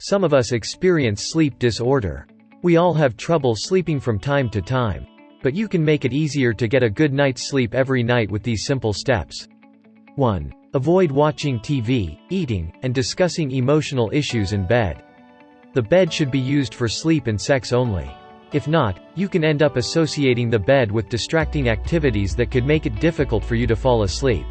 Some of us experience sleep disorder. We all have trouble sleeping from time to time. But you can make it easier to get a good night's sleep every night with these simple steps. 1. Avoid watching TV, eating, and discussing emotional issues in bed. The bed should be used for sleep and sex only. If not, you can end up associating the bed with distracting activities that could make it difficult for you to fall asleep.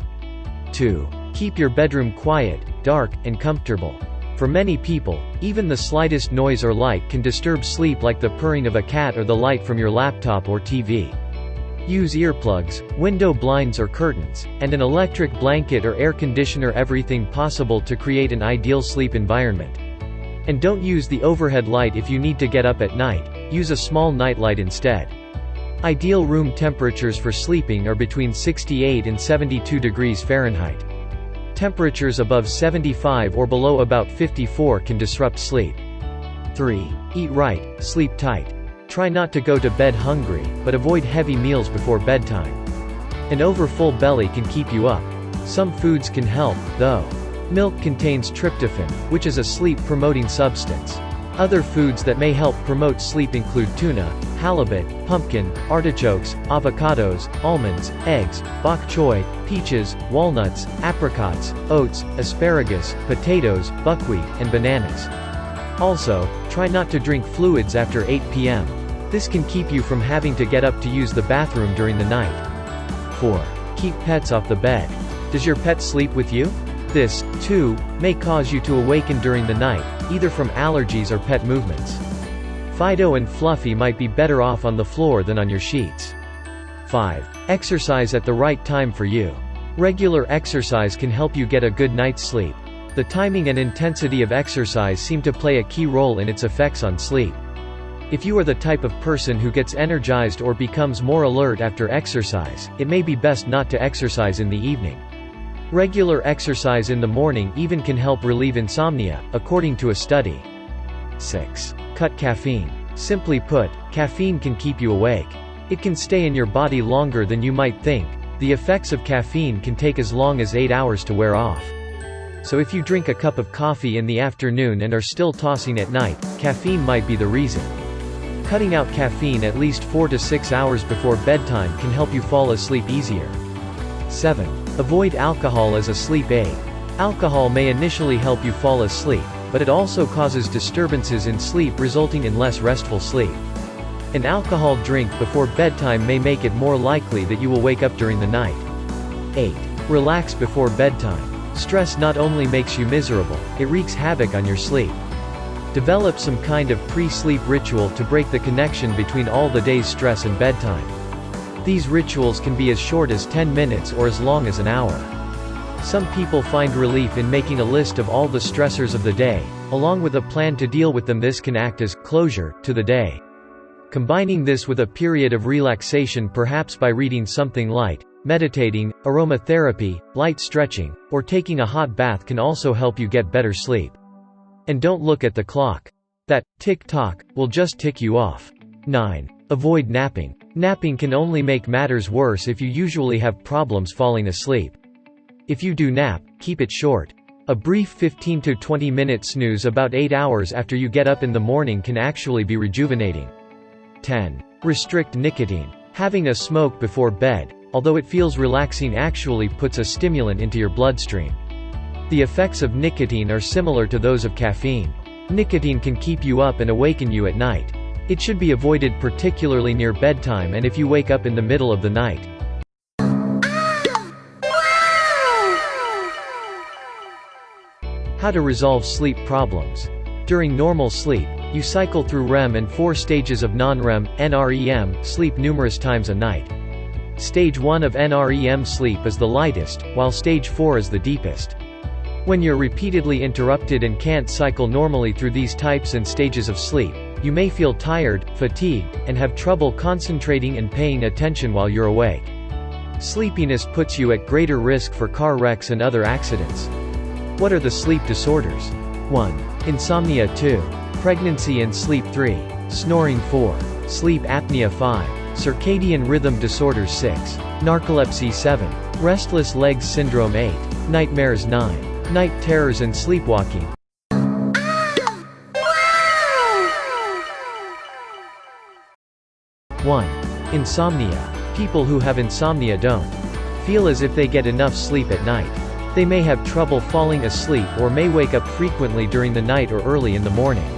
2. Keep your bedroom quiet, dark, and comfortable. For many people, even the slightest noise or light can disturb sleep, like the purring of a cat or the light from your laptop or TV. Use earplugs, window blinds or curtains, and an electric blanket or air conditioner, everything possible to create an ideal sleep environment. And don't use the overhead light if you need to get up at night, use a small nightlight instead. Ideal room temperatures for sleeping are between 68 and 72 degrees Fahrenheit. Temperatures above 75 or below about 54 can disrupt sleep. 3. Eat right, sleep tight. Try not to go to bed hungry, but avoid heavy meals before bedtime. An overfull belly can keep you up. Some foods can help, though. Milk contains tryptophan, which is a sleep-promoting substance. Other foods that may help promote sleep include tuna, halibut, pumpkin, artichokes, avocados, almonds, eggs, bok choy, peaches, walnuts, apricots, oats, asparagus, potatoes, buckwheat, and bananas. Also, try not to drink fluids after 8 p.m. This can keep you from having to get up to use the bathroom during the night. 4. Keep pets off the bed. Does your pet sleep with you? This, too, may cause you to awaken during the night, either from allergies or pet movements. Fido and Fluffy might be better off on the floor than on your sheets. 5. Exercise at the right time for you. Regular exercise can help you get a good night's sleep. The timing and intensity of exercise seem to play a key role in its effects on sleep. If you are the type of person who gets energized or becomes more alert after exercise, it may be best not to exercise in the evening. Regular exercise in the morning even can help relieve insomnia, according to a study. 6. Cut caffeine. Simply put, caffeine can keep you awake. It can stay in your body longer than you might think. The effects of caffeine can take as long as 8 hours to wear off. So if you drink a cup of coffee in the afternoon and are still tossing at night, caffeine might be the reason. Cutting out caffeine at least 4 to 6 hours before bedtime can help you fall asleep easier. 7. Avoid alcohol as a sleep aid. Alcohol may initially help you fall asleep, but it also causes disturbances in sleep, resulting in less restful sleep. An alcohol drink before bedtime may make it more likely that you will wake up during the night. 8. Relax before bedtime. Stress not only makes you miserable, it wreaks havoc on your sleep. Develop some kind of pre-sleep ritual to break the connection between all the day's stress and bedtime. These rituals can be as short as 10 minutes or as long as an hour. Some people find relief in making a list of all the stressors of the day, along with a plan to deal with them. This can act as closure to the day. Combining this with a period of relaxation, perhaps by reading something light, meditating, aromatherapy, light stretching, or taking a hot bath, can also help you get better sleep. And don't look at the clock. That tick-tock will just tick you off. 9. Avoid napping. Napping can only make matters worse if you usually have problems falling asleep. If you do nap, keep it short. A brief 15 to 20 minute snooze about 8 hours after you get up in the morning can actually be rejuvenating. 10. Restrict nicotine. Having a smoke before bed, although it feels relaxing, actually puts a stimulant into your bloodstream. The effects of nicotine are similar to those of caffeine. Nicotine can keep you up and awaken you at night. It should be avoided, particularly near bedtime and if you wake up in the middle of the night. How to resolve sleep problems. During normal sleep, you cycle through REM and 4 stages of non-REM, NREM, sleep numerous times a night. Stage 1 of NREM sleep is the lightest, while Stage 4 is the deepest. When you're repeatedly interrupted and can't cycle normally through these types and stages of sleep, you may feel tired, fatigued, and have trouble concentrating and paying attention while you're awake. Sleepiness puts you at greater risk for car wrecks and other accidents. What are the sleep disorders? 1. Insomnia 2. Pregnancy and sleep 3. Snoring 4. Sleep apnea 5. Circadian rhythm disorders 6. Narcolepsy 7. Restless legs syndrome 8. Nightmares 9. Night terrors and sleepwalking. 1. Insomnia. People who have insomnia don't feel as if they get enough sleep at night. They may have trouble falling asleep or may wake up frequently during the night or early in the morning.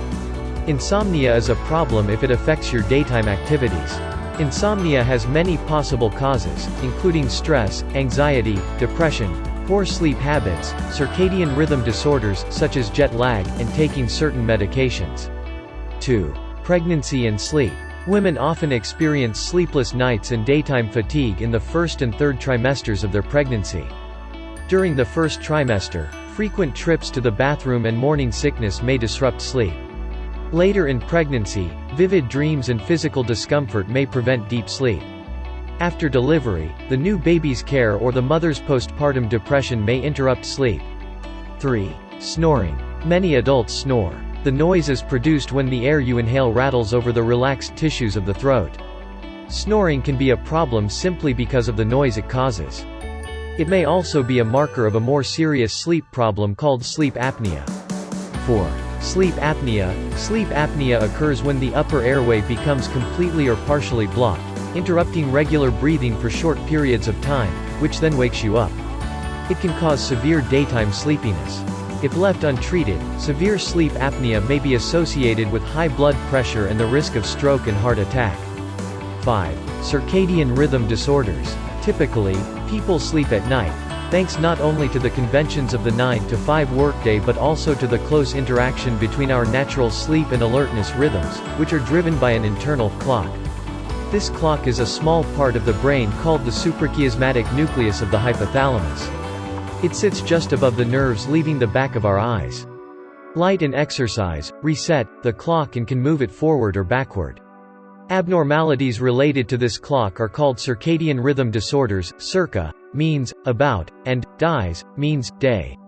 Insomnia is a problem if it affects your daytime activities. Insomnia has many possible causes, including stress, anxiety, depression, poor sleep habits, circadian rhythm disorders such as jet lag, and taking certain medications. 2. Pregnancy and sleep. Women often experience sleepless nights and daytime fatigue in the first and third trimesters of their pregnancy. During the first trimester, frequent trips to the bathroom and morning sickness may disrupt sleep. Later in pregnancy, vivid dreams and physical discomfort may prevent deep sleep. After delivery, the new baby's care or the mother's postpartum depression may interrupt sleep. 3. Snoring. Many adults snore. The noise is produced when the air you inhale rattles over the relaxed tissues of the throat. Snoring can be a problem simply because of the noise it causes. It may also be a marker of a more serious sleep problem called sleep apnea. 4. Sleep apnea. Sleep apnea occurs when the upper airway becomes completely or partially blocked, interrupting regular breathing for short periods of time, which then wakes you up. It can cause severe daytime sleepiness. If left untreated, severe sleep apnea may be associated with high blood pressure and the risk of stroke and heart attack. 5. Circadian rhythm disorders. Typically, people sleep at night, thanks not only to the conventions of the 9-to-5 workday but also to the close interaction between our natural sleep and alertness rhythms, which are driven by an internal clock. This clock is a small part of the brain called the suprachiasmatic nucleus of the hypothalamus. It sits just above the nerves leaving the back of our eyes. Light and exercise reset the clock and can move it forward or backward. Abnormalities related to this clock are called circadian rhythm disorders. Circa means about, and dies means day.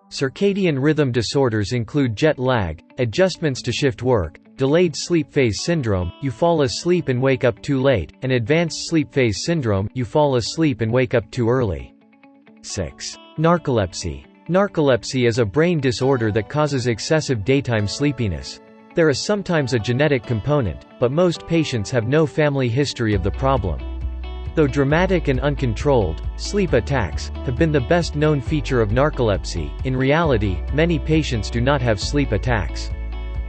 Circadian rhythm disorders include jet lag, adjustments to shift work, delayed sleep phase syndrome, you fall asleep and wake up too late, and advanced sleep phase syndrome, you fall asleep and wake up too early. 6. Narcolepsy. Narcolepsy is a brain disorder that causes excessive daytime sleepiness. There is sometimes a genetic component, but most patients have no family history of the problem. Though dramatic and uncontrolled, sleep attacks have been the best known feature of narcolepsy. In reality, many patients do not have sleep attacks.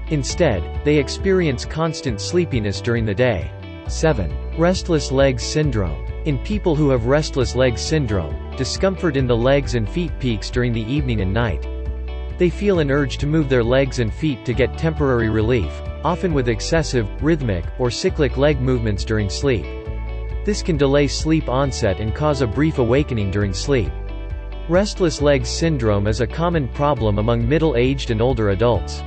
Instead, they experience constant sleepiness during the day. 7. Restless legs syndrome. In people who have restless legs syndrome, discomfort in the legs and feet peaks during the evening and night. They feel an urge to move their legs and feet to get temporary relief, often with excessive, rhythmic, or cyclic leg movements during sleep. This can delay sleep onset and cause a brief awakening during sleep. Restless legs syndrome is a common problem among middle-aged and older adults.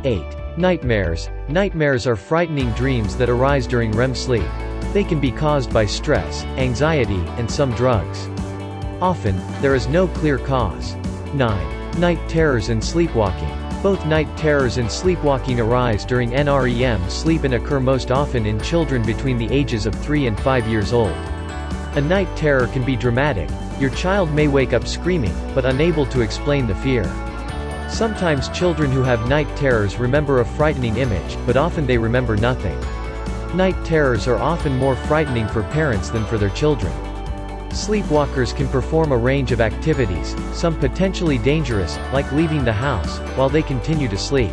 8. Nightmares. Nightmares are frightening dreams that arise during REM sleep. They can be caused by stress, anxiety, and some drugs. Often, there is no clear cause. 9. Night terrors and sleepwalking. Both night terrors and sleepwalking arise during NREM sleep and occur most often in children between the ages of 3 and 5 years old. A night terror can be dramatic. Your child may wake up screaming, but unable to explain the fear. Sometimes children who have night terrors remember a frightening image, but often they remember nothing. Night terrors are often more frightening for parents than for their children. Sleepwalkers can perform a range of activities, some potentially dangerous, like leaving the house, while they continue to sleep.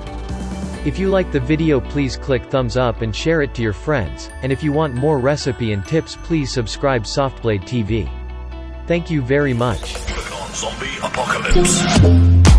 If you like the video, please click thumbs up and share it to your friends, and if you want more recipe and tips, please subscribe Softblade TV. Thank you very much. Zombie apocalypse.